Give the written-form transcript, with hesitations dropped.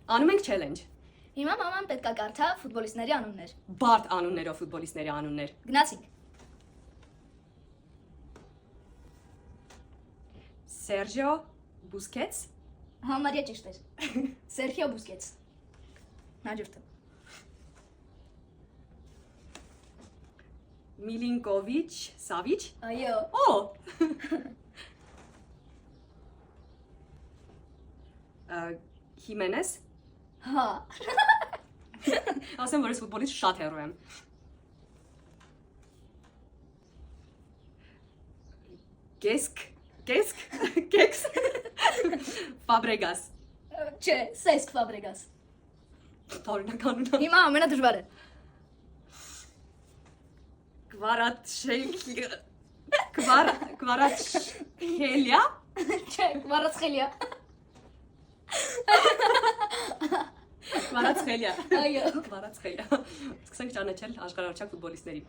Անում ենք challenge։ Հիմա մաման պետք է կարդա ֆուտբոլիստների անուններ։ Բարդ անուններով ֆուտբոլիստների անուններ։ Գնացինք։ Sergio Busquets, Համարյա ճիշտ էր։ Սերխիո Բուսկետս։ Հաջորդը։ Milinkovic Savic։ Այո։ Օ։ Jimenez։ Հա։ Ասեմ, որ ես ֆուտբոլից շատ հեռու եմ։ Կեքս։ Fabregas։ Չէ, Սեսկ Ֆաբրեգաս։ Տարօրինակ անուն է։ Հիմա ամենադժվարը։ Kvaratskhelia։ Չէ, Վարացխելիա։ Kvaratskhelia։ Այո։ Սկսենք ճանաչել աշխարհահռչակ ֆուտբոլիստներին։